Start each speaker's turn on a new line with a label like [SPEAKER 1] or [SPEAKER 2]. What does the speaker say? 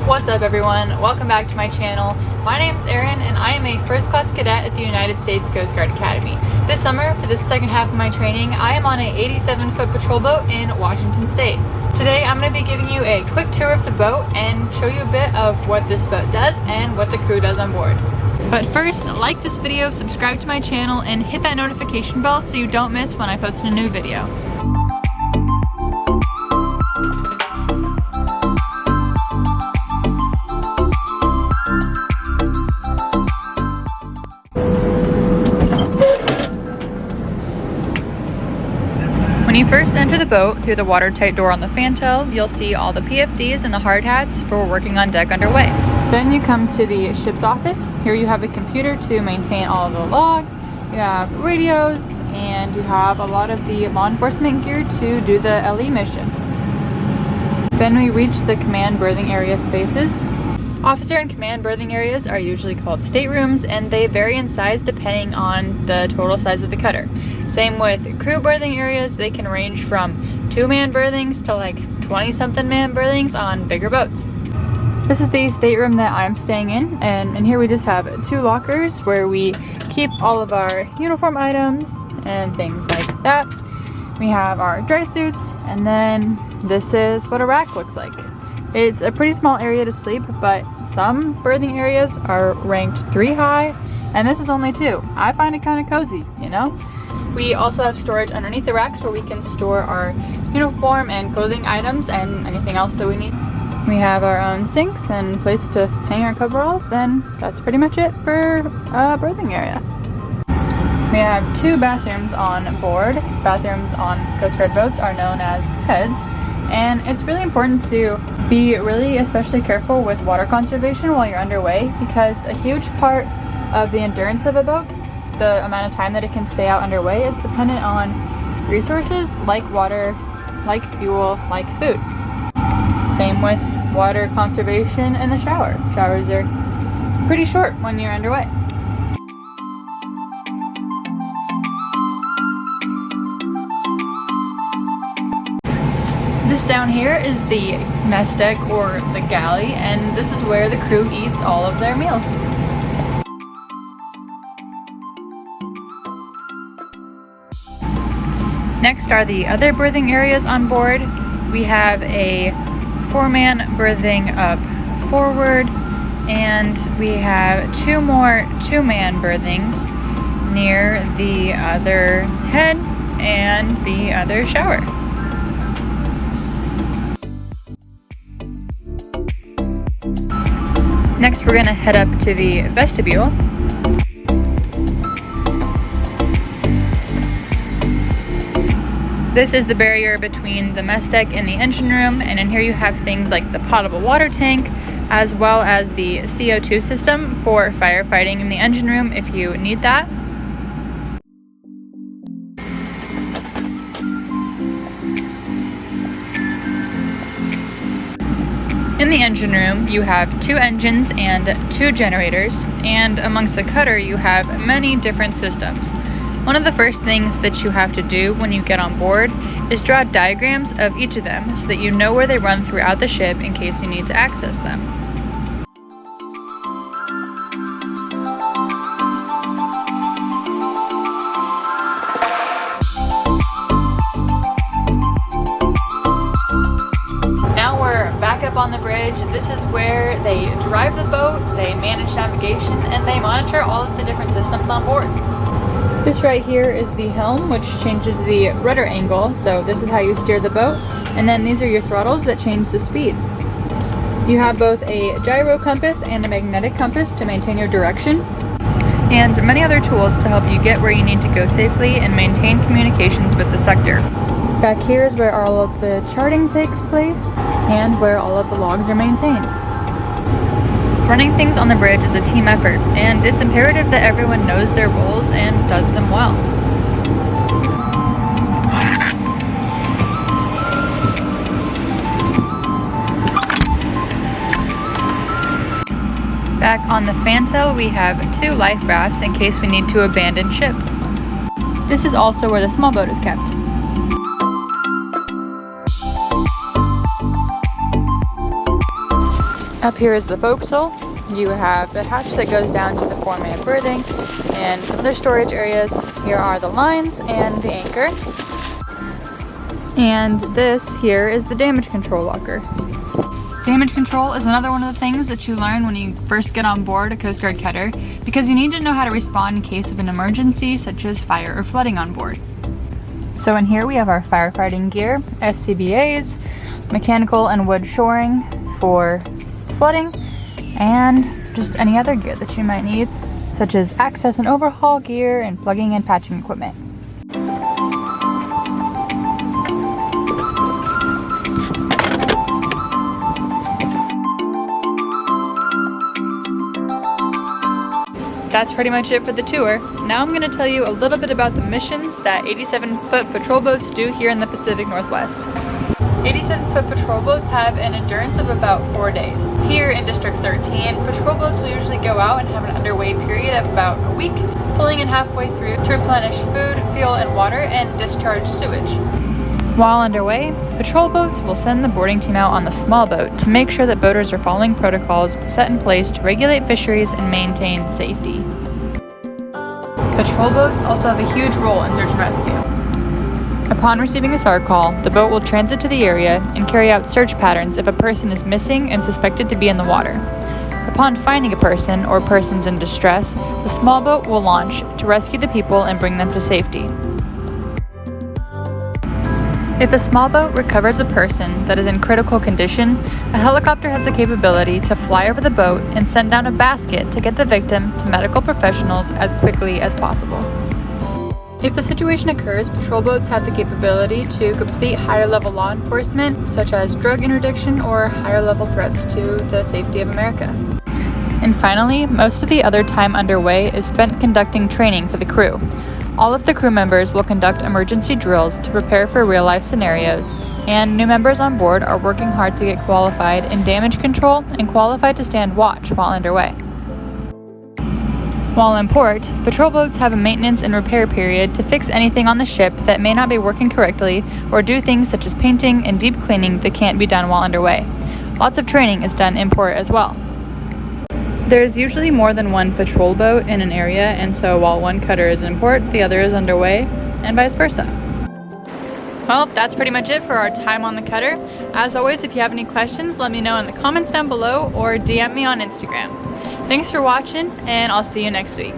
[SPEAKER 1] What's up everyone? Welcome back to my channel. My name is Erin and I am a first class cadet at the United States Coast Guard Academy. This summer, for the second half of my training, I am on a 87-foot patrol boat in Washington State. Today I'm going to be giving you a quick tour of the boat and show you a bit of what this boat does and what the crew does on board. But first, like this video, subscribe to my channel, and hit that notification bell so you don't miss when I post a new video. When you first enter the boat through the watertight door on the fantail, you'll see all the PFDs and the hard hats for working on deck underway. Then you come to the ship's office. Here you have a computer to maintain all of the logs, you have radios, and you have a lot of the law enforcement gear to do the LE mission. Then we reach the command berthing area spaces. Officer and command berthing areas are usually called staterooms, and they vary in size depending on the total size of the cutter. Same with crew berthing areas. They can range from 2-man berthings to like 20-something man berthings on bigger boats. This is the stateroom that I'm staying in, and in here we just have 2 lockers where we keep all of our uniform items and things like that. We have our dry suits, and then this is what a rack looks like. It's a pretty small area to sleep, but some berthing areas are ranked 3 high, and this is only 2. I find it kind of cozy, you know? We also have storage underneath the racks where we can store our uniform and clothing items and anything else that we need. We have our own sinks and place to hang our coveralls, and that's pretty much it for a berthing area. We have 2 bathrooms on board. Bathrooms on Coast Guard boats are known as heads. And it's really important to be really especially careful with water conservation while you're underway, because a huge part of the endurance of a boat, the amount of time that it can stay out underway, is dependent on resources like water, like fuel, like food. Same with water conservation and the shower. Showers are pretty short when you're underway. This down here is the mess deck, or the galley, and this is where the crew eats all of their meals. Next are the other berthing areas on board. We have a 4-man berthing up forward, and we have 2 more 2-man berthings near the other head and the other shower. Next, we're gonna head up to the vestibule. This is the barrier between the mess deck and the engine room, and in here you have things like the potable water tank, as well as the CO2 system for firefighting in the engine room if you need that. In the engine room, you have 2 engines and 2 generators, and amongst the cutter you have many different systems. One of the first things that you have to do when you get on board is draw diagrams of each of them so that you know where they run throughout the ship in case you need to access them. Back up on the bridge. This is where they drive the boat, they manage navigation, and they monitor all of the different systems on board. This right here is the helm, which changes the rudder angle, so this is how you steer the boat. And then these are your throttles that change the speed. You have both a gyro compass and a magnetic compass to maintain your direction, and many other tools to help you get where you need to go safely and maintain communications with the sector. Back here is where all of the charting takes place and where all of the logs are maintained. Running things on the bridge is a team effort, and it's imperative that everyone knows their roles and does them well. Back on the fantail, we have 2 life rafts in case we need to abandon ship. This is also where the small boat is kept. Up here is the forecastle. You have the hatch that goes down to the foreman berthing and some other storage areas. Here are the lines and the anchor. And this here is the damage control locker. Damage control is another one of the things that you learn when you first get on board a Coast Guard cutter, because you need to know how to respond in case of an emergency such as fire or flooding on board. So in here we have our firefighting gear, SCBAs, mechanical and wood shoring for flooding, and just any other gear that you might need, such as access and overhaul gear and plugging and patching equipment. That's pretty much it for the tour. Now I'm going to tell you a little bit about the missions that 87-foot patrol boats do here in the Pacific Northwest. 87-foot patrol boats have an endurance of about 4 days. Here in District 13, patrol boats will usually go out and have an underway period of about a week, pulling in halfway through to replenish food, fuel, and water and discharge sewage. While underway, patrol boats will send the boarding team out on the small boat to make sure that boaters are following protocols set in place to regulate fisheries and maintain safety. Patrol boats also have a huge role in search and rescue. Upon receiving a SAR call, the boat will transit to the area and carry out search patterns if a person is missing and suspected to be in the water. Upon finding a person or persons in distress, the small boat will launch to rescue the people and bring them to safety. If the small boat recovers a person that is in critical condition, a helicopter has the capability to fly over the boat and send down a basket to get the victim to medical professionals as quickly as possible. If the situation occurs, patrol boats have the capability to complete higher level law enforcement, such as drug interdiction or higher level threats to the safety of America. And finally, most of the other time underway is spent conducting training for the crew. All of the crew members will conduct emergency drills to prepare for real-life scenarios, and new members on board are working hard to get qualified in damage control and qualified to stand watch while underway. While in port, patrol boats have a maintenance and repair period to fix anything on the ship that may not be working correctly or do things such as painting and deep cleaning that can't be done while underway. Lots of training is done in port as well. There's usually more than one patrol boat in an area, and so while one cutter is in port, the other is underway, and vice versa. Well, that's pretty much it for our time on the cutter. As always, if you have any questions, let me know in the comments down below or DM me on Instagram. Thanks for watching, and I'll see you next week.